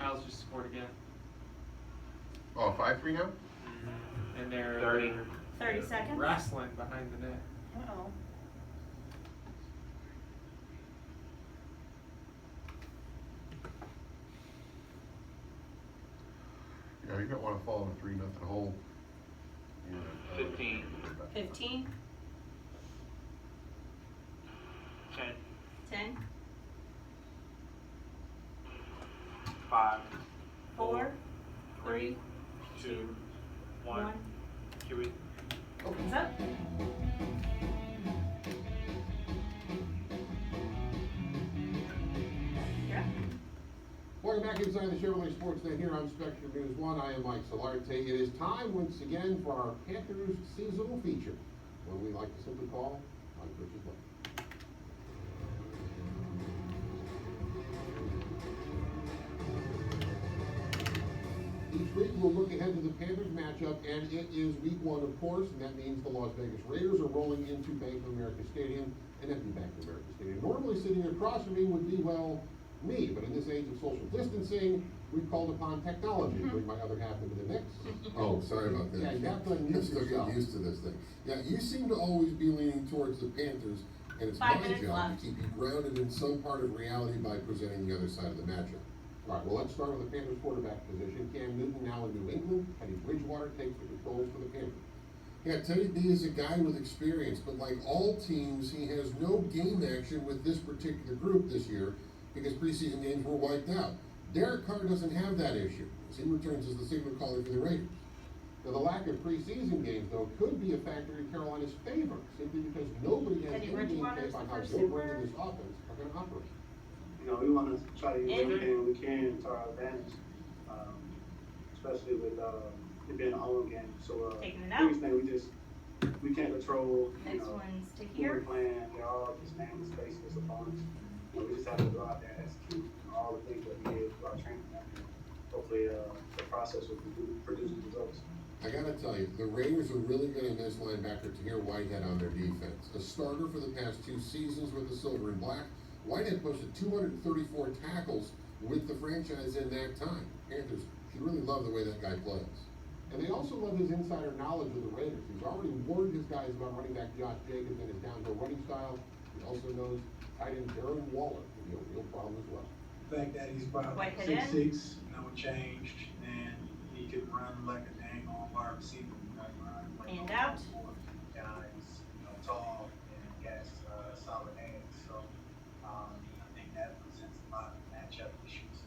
Owls just scored again. Oh, 5-3 now? And they're 30 seconds. wrestling behind the net. Uh-oh. Yeah, you don't want to fall in a 3-0 hole. Yeah, 15. 15. 10. 10. 5. 4. 3. 2. 1. 1. Kiwi. Opens up. Yeah. Welcome back inside the Chevrolet Sportsnet here on Spectrum News 1. I am Mike Solarte. It is time once again for our Panthers seasonal feature, what we like to simply call On Coach's Way. Each week we'll look ahead to the Panthers matchup, and it is week 1, of course, and that means the Las Vegas Raiders are rolling into Bank of America Stadium, an empty Bank of America Stadium. Normally sitting across from me would be, well, me, but in this age of social distancing, we've called upon technology to bring my other half into the mix. Oh, sorry about that. Yeah, you have to I'm unmute still yourself. getting used to this thing. Yeah, you seem to always be leaning towards the Panthers, and it's 5 my minutes job left. to keep you grounded in some part of reality by presenting the other side of the matchup. All right, well, let's start with the Panthers quarterback position. Cam Newton now in New England. Teddy Bridgewater takes the controls for the Panthers. Yeah, Teddy B is a guy with experience, but like all teams, he has no game action with this particular group this year because preseason games were wiped out. Derek Carr doesn't have that issue, as he returns as the signal caller for the Raiders. Now, the lack of preseason games, though, could be a factor in Carolina's favor, simply because nobody has Teddy any game Bridgewater's tape on the how first Joe Brady super. and this offense are going to operate. You know, we want to try to use And- everything we can to our advantage, especially with it being a home game. So, Taking it biggest out. thing we can't control. Next one's to who we're here. playing. They're all just nameless, faceless opponents. We just have to go out there and execute all the things that we did through our training camp. Hopefully, the process will produce results. I gotta tell you, the Raiders are really gonna miss linebacker Tahir Whitehead on their defense. A starter for the past 2 seasons with the silver and black, Whitehead posted 234 tackles with the franchise in that time. Panthers should really love the way that guy plays. And they also love his insider knowledge of the Raiders. He's already warned his guys about running back Josh Jacobs and his downhill running style. He also knows tight end Darren Waller can be a real problem as well. The fact that he's about Whitehead in. 6'6", no change, and he can run like a dang on wide receiver. And out. Guys, tall and has solid hands. So I think that presents a lot of matchup issues.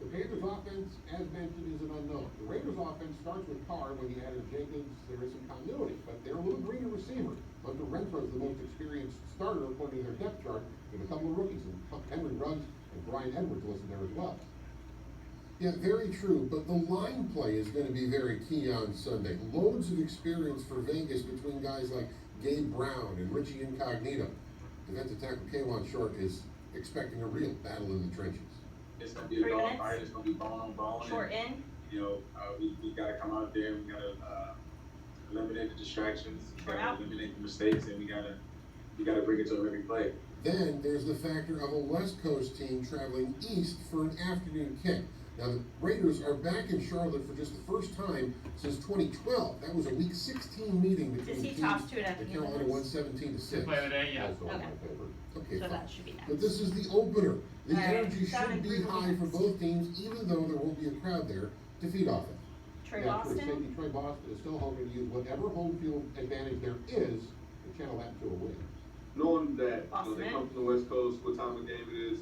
The Panthers offense, as mentioned, is an unknown. The Raiders offense starts with Carr. When he added Jacobs, there is some continuity, but they're a little greener receiver. Hunter Renfrow is the most experienced starter according to their depth chart, with a couple of rookies, and Henry Ruggs and Brian Edwards listed there as well. Yeah, very true, but the line play is going to be very key on Sunday. Loads of experience for Vegas between guys like Gabe Brown and Richie Incognito. Defensive tackle K'Wan Short is expecting a real battle in the trenches. It's gonna be a 3 dog minutes. fight. It's gonna be bone on bone. Short and, in. We gotta come out there. We gotta eliminate the distractions. We Short gotta out. eliminate the mistakes, and we gotta bring it to them every play. Then there's the factor of a West Coast team traveling east for an afternoon kick. Now the Raiders are back in Charlotte for just the first time since 2012. That was a Week 16 meeting between Does he teams. toss to it at the And end of Carolina this? won 17-6. Play of the day, yeah. Also in Okay. my favor. Okay, So fine. that should be next. But this is the opener. The All right, energy seven, should be 3 high for minutes. both teams, even though there won't be a crowd there to feed off of. Trey Yeah, true. Boston. Safety Trey Boston is still hoping to use whatever home field advantage there is to channel that to a win. Knowing that Boston they in. come from the West Coast, what time of game it is,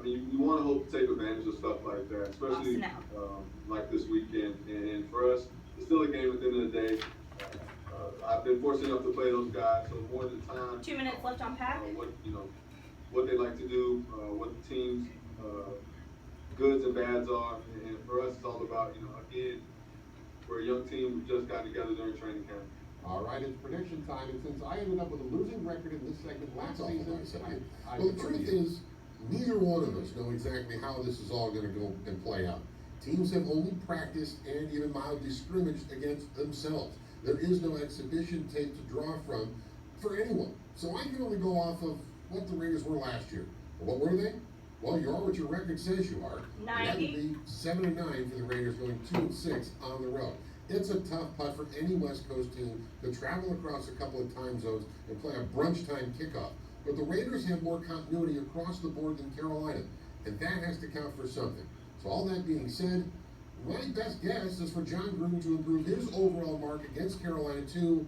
you want to hope to take advantage of stuff like that, especially Boston out. like this weekend. And for us, it's still a game at the end of the day. I've been fortunate enough to play those guys, so more than time. 2 minutes left on pack. What they like to do, what the team's goods and bads are, and for us, it's all about again, we're a young team. We just got together during training camp. All right, it's prediction time, and since I ended up with a losing record in this segment last That's awful season, nice of you. I Well, the defer to truth you. is, neither one of us know exactly how this is all going to go and play out. Teams have only practiced and even mildly scrimmaged against themselves. There is no exhibition tape to draw from for anyone. So I can only go off of what the Raiders were last year. What were they? Well, you are what your record says you are. And that would 90. be 7-9 for the Raiders, going 2-6 on the road. It's a tough putt for any West Coast team to travel across a couple of time zones and play a brunch time kickoff. But the Raiders have more continuity across the board than Carolina, and that has to count for something. So all that being said, my best guess is for John Gruden to improve his overall mark against Carolina to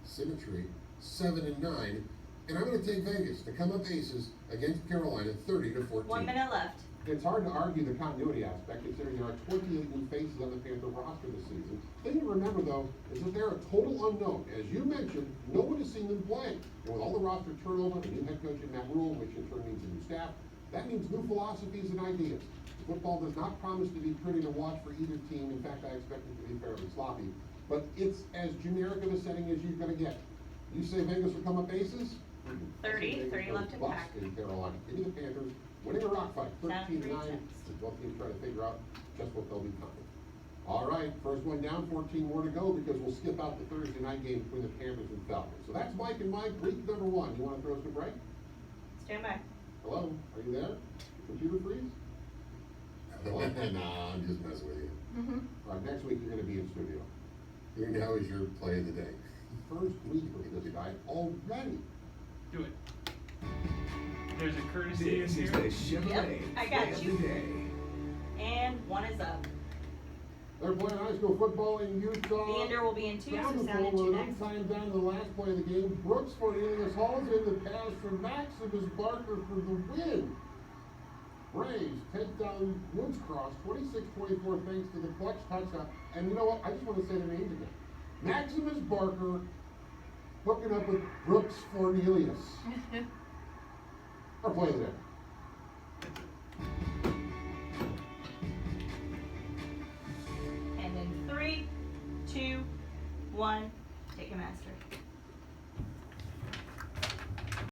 symmetry, 7-9. And I'm going to take Vegas to come up aces against Carolina, 30-14. 1 minute left. It's hard to argue the continuity aspect, considering there are 28 new faces on the Panther roster this season. The thing to remember, though, is that they're a total unknown. As you mentioned, no one has seen them play. And with all the roster turnover, a new head coach in Matt Rule, which in turn means a new staff, that means new philosophies and ideas. Football does not promise to be pretty to watch for either team. In fact, I expect it to be fairly sloppy. But it's as generic of a setting as you're going to get. You say Vegas will come up aces? 30 left to pack. In Carolina. Give me the Panthers winning a rock fight, Down 13-9. 3 attempts. As both teams try to figure out just what they'll become. All right, first one down, 14 more to go because we'll skip out the Thursday night game between the Panthers and Falcons. So that's Mike and Mike. Week number 1. You want to throw us a break? Stand by. Hello, are you there? Computer freeze? Nah, I'm just messing with you. All right, next week you're going to be in studio. Here now is your play of the day. First week with this guy already. Do it. There's a courtesy in This is here. the Chevrolet Yep, I got play of you. the day. And 1 is up. They're playing high school football in Utah. Leander will be in 2, so Down the sound in field, 2 we're next. time down to the last play of the game. Brooks Cornelius hauls in the pass from Maximus Barker for the win. Braves take down Woods Cross 26-24 thanks to the clutch touchdown. And you know what? I just want to say the names again. Maximus Barker hooking up with Brooks Cornelius. Our play of the day. And in 3, 2, 1, take a master.